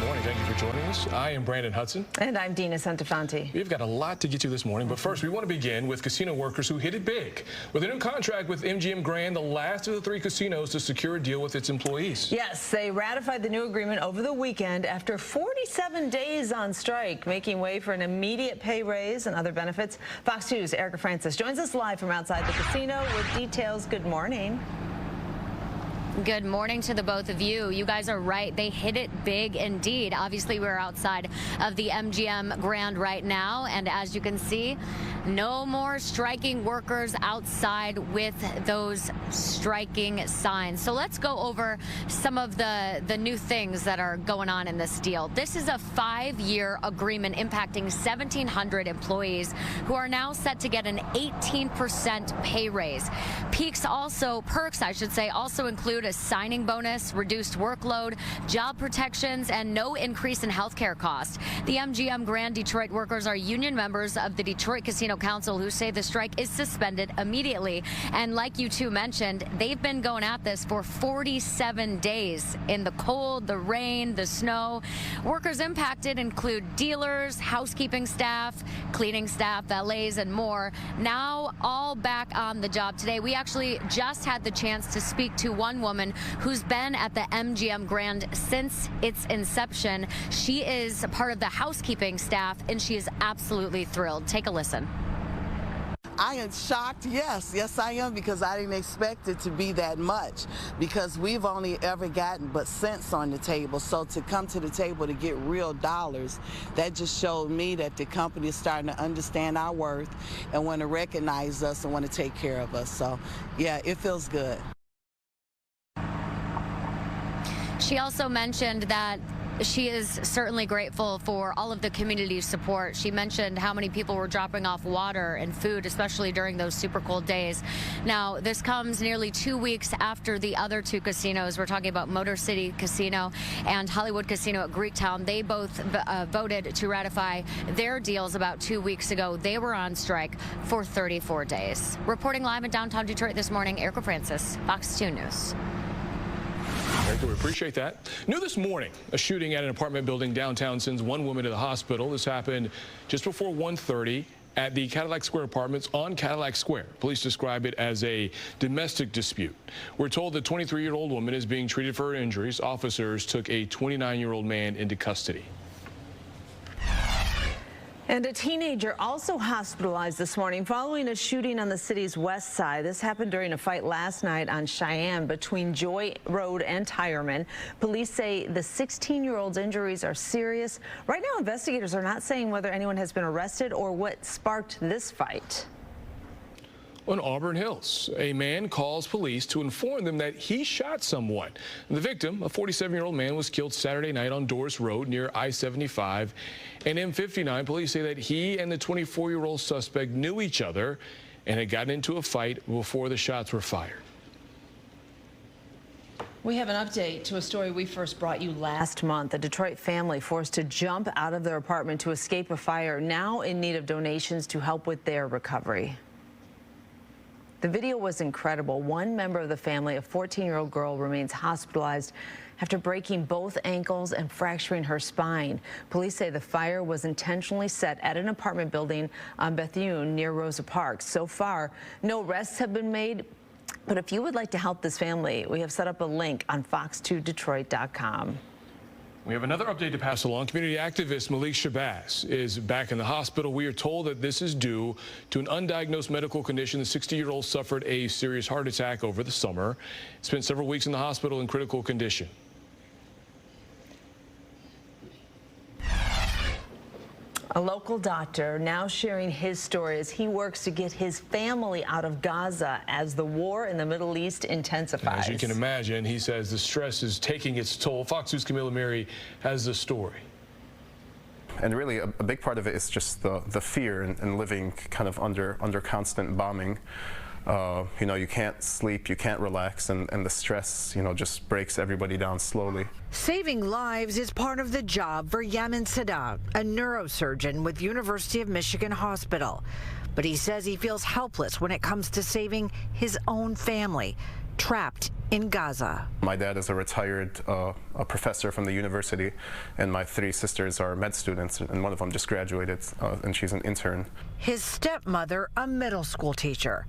morning. Thank you for joining us. I am Brandon Hudson. And I'm Dina Santafanti. We've got a lot to get to this morning, but first we want to begin with casino workers who hit it big. With a new contract with MGM Grand, the last of the 3 casinos to secure a deal with its employees. Yes, they ratified the new agreement over the weekend after 47 days on strike, making way for an immediate pay raise and other benefits. Fox 2's Erica Francis joins us live from outside the casino with details. Good morning. Good morning to the both of you. You guys are right. They hit it big indeed. Obviously, we're outside of the MGM Grand right now, and as you can see, no more striking workers outside with those striking signs. So let's go over some of the new things that are going on in this deal. This is a 5-year agreement impacting 1,700 employees who are now set to get an 18% pay raise. Perks also include a signing bonus, reduced workload, job protections, and no increase in health care costs. The MGM Grand Detroit workers are union members of the Detroit Casino Council who say the strike is suspended immediately. And like you two mentioned, they've been going at this for 47 days in the cold, the rain, the snow. Workers impacted include dealers, housekeeping staff, cleaning staff, valets, and more. Now all back on the job today. We actually just had the chance to speak to one woman who's been at the MGM Grand since its inception. She is part of the housekeeping staff, and she is absolutely thrilled. Take a listen. I am shocked, yes I am, because I didn't expect it to be that much, because we've only ever gotten but cents on the table. So to come to the table to get real dollars, that just showed me that the company is starting to understand our worth and want to recognize us and want to take care of us. So yeah, it feels good. She also mentioned that she is certainly grateful for all of the community support. She mentioned how many people were dropping off water and food, especially during those super cold days. Now, this comes nearly 2 weeks after the other 2 casinos. We're talking about Motor City Casino and Hollywood Casino at Greektown. They both voted to ratify their deals about 2 weeks ago. They were on strike for 34 days. Reporting live in downtown Detroit this morning, Erica Francis, Fox 2 News. Very good. We appreciate that. New this morning, a shooting at an apartment building downtown sends one woman to the hospital. This happened just before 1:30 at the Cadillac Square Apartments on Cadillac Square. Police describe it as a domestic dispute. We're told the 23-year-old woman is being treated for her injuries. Officers took a 29-year-old man into custody. And a teenager also hospitalized this morning following a shooting on the city's west side. This happened during a fight last night on Cheyenne between Joy Road and Tireman. Police say the 16-year-old's injuries are serious. Right now, investigators are not saying whether anyone has been arrested or what sparked this fight. On Auburn Hills, a man calls police to inform them that he shot someone. The victim, a 47-year-old man, was killed Saturday night on Doris Road near I-75 and M59. Police say that he and the 24-year-old suspect knew each other and had gotten into a fight before the shots were fired. We have an update to a story we first brought you last month. A Detroit family forced to jump out of their apartment to escape a fire, now in need of donations to help with their recovery. The video was incredible. One member of the family, a 14-year-old girl, remains hospitalized after breaking both ankles and fracturing her spine. Police say the fire was intentionally set at an apartment building on Bethune near Rosa Parks. So far, no arrests have been made. But if you would like to help this family, we have set up a link on fox2detroit.com. We have another update to pass along. Community activist Malik Shabazz is back in the hospital. We are told that this is due to an undiagnosed medical condition. The 60-year-old suffered a serious heart attack over the summer. Spent several weeks in the hospital in critical condition. A local doctor now sharing his story as he works to get his family out of Gaza as the war in the Middle East intensifies. As you can imagine, he says the stress is taking its toll. Fox News' Camila Mary has the story. And really, a big part of it is just the fear and living kind of under constant bombing. You know, you can't sleep, you can't relax, and the stress, you know, just breaks everybody down slowly. Saving lives is part of the job for Yamin Sadat, a neurosurgeon with University of Michigan Hospital. But he says he feels helpless when it comes to saving his own family. trapped in Gaza. My dad is a retired a professor from the university, and my 3 sisters are med students, and one of them just graduated, and she's an intern. His stepmother, a middle school teacher.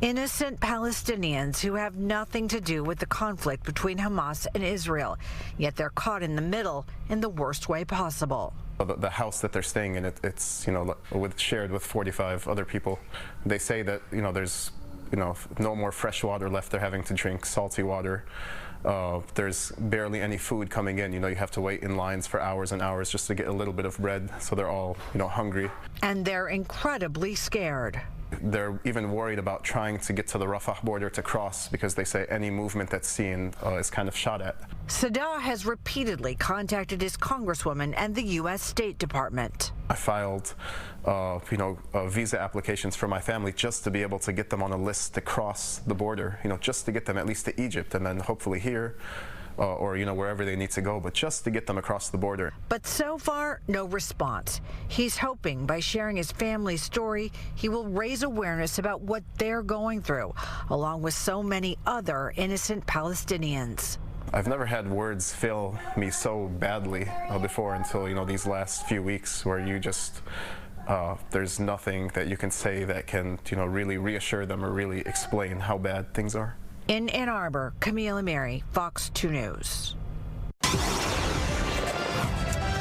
Innocent Palestinians who have nothing to do with the conflict between Hamas and Israel, yet they're caught in the middle in the worst way possible. The house that they're staying in, it's shared with 45 other people. They say that there's no more fresh water left. They're having to drink salty water. There's barely any food coming in. You have to wait in lines for hours and hours just to get a little bit of bread. So they're all hungry. And they're incredibly scared. They're even worried about trying to get to the Rafah border to cross because they say any movement that's seen is kind of shot at. Sadah has repeatedly contacted his congresswoman and the U.S. State Department. I filed, visa applications for my family just to be able to get them on a list to cross the border, just to get them at least to Egypt and then hopefully here. Or wherever they need to go, but just to get them across the border. But so far, no response. He's hoping by sharing his family's story, he will raise awareness about what they're going through, along with so many other innocent Palestinians. I've never had words fail me so badly before until these last few weeks, where you just there's nothing that you can say that can really reassure them or really explain how bad things are. In Ann Arbor, Camille Ameri, Fox 2 News.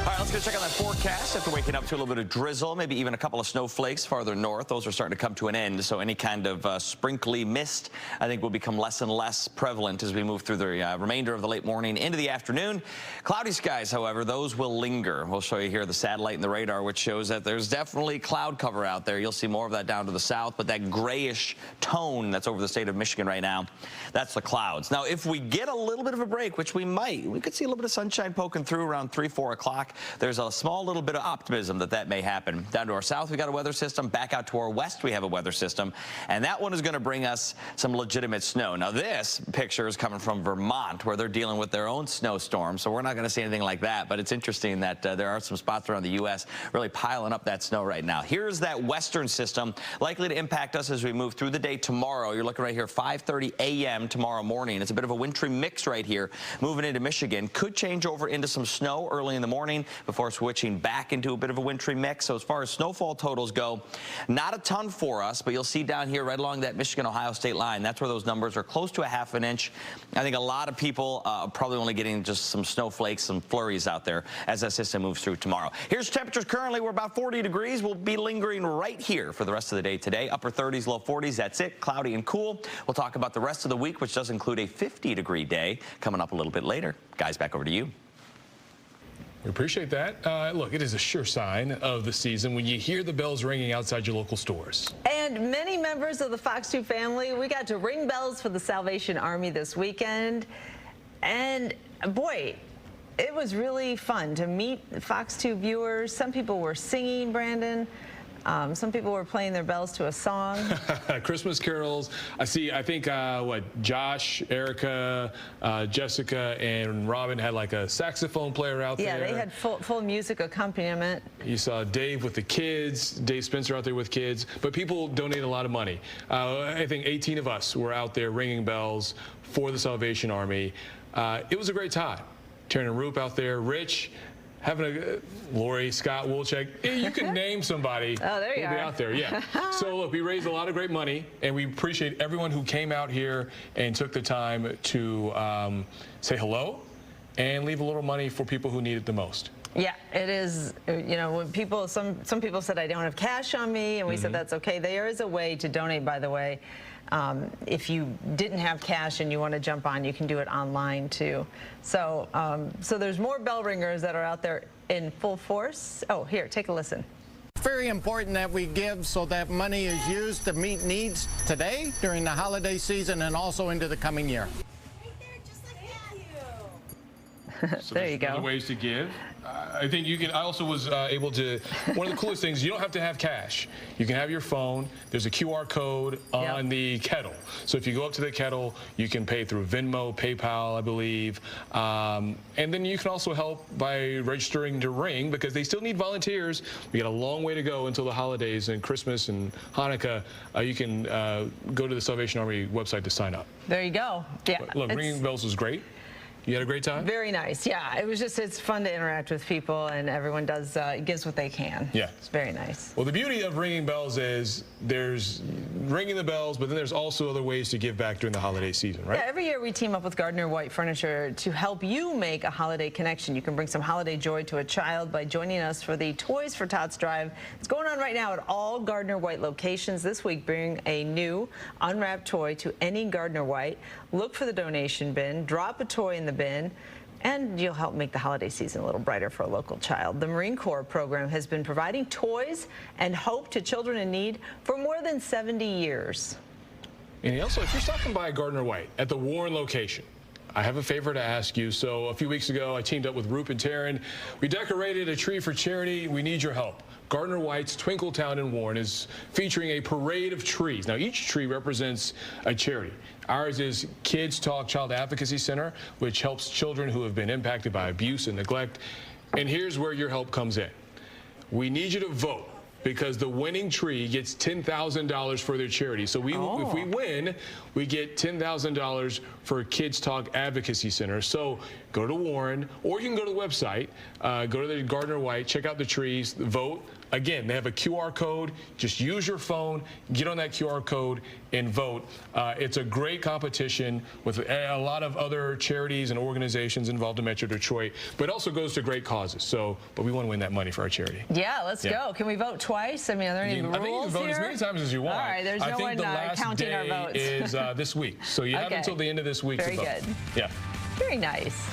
All right, let's go check on that forecast. After waking up to a little bit of drizzle, maybe even a couple of snowflakes farther north, those are starting to come to an end. So any kind of sprinkly mist, I think, will become less and less prevalent as we move through the remainder of the late morning into the afternoon. Cloudy skies, however, those will linger. We'll show you here the satellite and the radar, which shows that there's definitely cloud cover out there. You'll see more of that down to the south, but that grayish tone that's over the state of Michigan right now, that's the clouds. Now, if we get a little bit of a break, which we might, we could see a little bit of sunshine poking through around 3, 4 o'clock. There's a small little bit of optimism that may happen. Down to our south, we got a weather system. Back out to our west, we have a weather system. And that one is going to bring us some legitimate snow. Now, this picture is coming from Vermont, where they're dealing with their own snowstorm. So we're not going to see anything like that. But it's interesting that there are some spots around the U.S. really piling up that snow right now. Here's that western system likely to impact us as we move through the day tomorrow. You're looking right here, 5:30 a.m. tomorrow morning. It's a bit of a wintry mix right here. Moving into Michigan. Could change over into some snow early in the morning before switching back into a bit of a wintry mix. So as far as snowfall totals go, not a ton for us, but you'll see down here right along that Michigan-Ohio state line, that's where those numbers are close to a ½ an inch. I think a lot of people are probably only getting just some snowflakes, some flurries out there as that system moves through tomorrow. Here's temperatures currently. We're about 40 degrees. We'll be lingering right here for the rest of the day today. Upper 30s, low 40s. That's it. Cloudy and cool. We'll talk about the rest of the week, which does include a 50-degree day coming up a little bit later. Guys, back over to you. We appreciate that. Look, it is a sure sign of the season when you hear the bells ringing outside your local stores. And many members of the Fox 2 family, we got to ring bells for the Salvation Army this weekend. And boy, it was really fun to meet Fox 2 viewers. Some people were singing, Brandon. Some people were playing their bells to a song. Christmas carols. I think, Josh, Erica, Jessica, and Robin had like a saxophone player out there. Yeah, they had full music accompaniment. You saw Dave with the kids, Dave Spencer out there with kids. But people donate a lot of money. I think 18 of us were out there ringing bells for the Salvation Army. It was a great time. Taryn and Roop out there, Rich. Lori, Scott, Wolchek, you can name somebody. Oh, there you are. We'll be out there, yeah. So, look, we raised a lot of great money, and we appreciate everyone who came out here and took the time to say hello and leave a little money for people who need it the most. Yeah, it is, when people, some people said I don't have cash on me, and we said that's okay. There is a way to donate, by the way. If you didn't have cash and you want to jump on, you can do it online too. So, so there's more bell ringers that are out there in full force. Oh, here, take a listen. Very important that we give so that money is used to meet needs today, during the holiday season, and also into the coming year. So there you there's go. other ways to give. I think you can. I also was able to. One of the coolest things, you don't have to have cash. You can have your phone. There's a QR code on the kettle. So if you go up to the kettle, you can pay through Venmo, PayPal, I believe, and then you can also help by registering to Ring, because they still need volunteers. We got a long way to go until the holidays and Christmas and Hanukkah. You can go to the Salvation Army website to sign up. There you go. Yeah. But look, Ringing Bells was great. You had a great time? Very nice. Yeah, it's fun to interact with people, and everyone gives what they can. Yeah. It's very nice. Well, the beauty of Ringing Bells is there's ringing the bells, but then there's also other ways to give back during the holiday season, right? Yeah, every year we team up with Gardner White Furniture to help you make a holiday connection. You can bring some holiday joy to a child by joining us for the Toys for Tots drive. It's going on right now at all Gardner White locations. This week, bring a new unwrapped toy to any Gardner White. Look for the donation bin, drop a toy in the bin, and you'll help make the holiday season a little brighter for a local child. The Marine Corps program has been providing toys and hope to children in need for more than 70 years. And also, if you're stopping by Gardner White at the Warren location, I have a favor to ask you. So a few weeks ago, I teamed up with Roop and Taryn. We decorated a tree for charity. We need your help. Gardner White's Twinkletown in Warren is featuring a parade of trees. Now, each tree represents a charity. Ours is Kids Talk Child Advocacy Center, which helps children who have been impacted by abuse and neglect. And here's where your help comes in. We need you to vote, because the winning tree gets $10,000 for their charity. So if we win, we get $10,000 for Kids Talk Advocacy Center. So go to Warren, or you can go to the website, go to the Gardner White, check out the trees, vote. Again, they have a QR code. Just use your phone, get on that QR code, and vote. It's a great competition with a lot of other charities and organizations involved in Metro Detroit, but it also goes to great causes. But we want to win that money for our charity. Yeah, let's go. Can we vote twice? I mean, are there any rules I think you can vote here? as many times as you want. All right, there's no one counting our votes. I think the last day is this week. So you have until the end of this week to vote. Very good. Yeah. Very nice.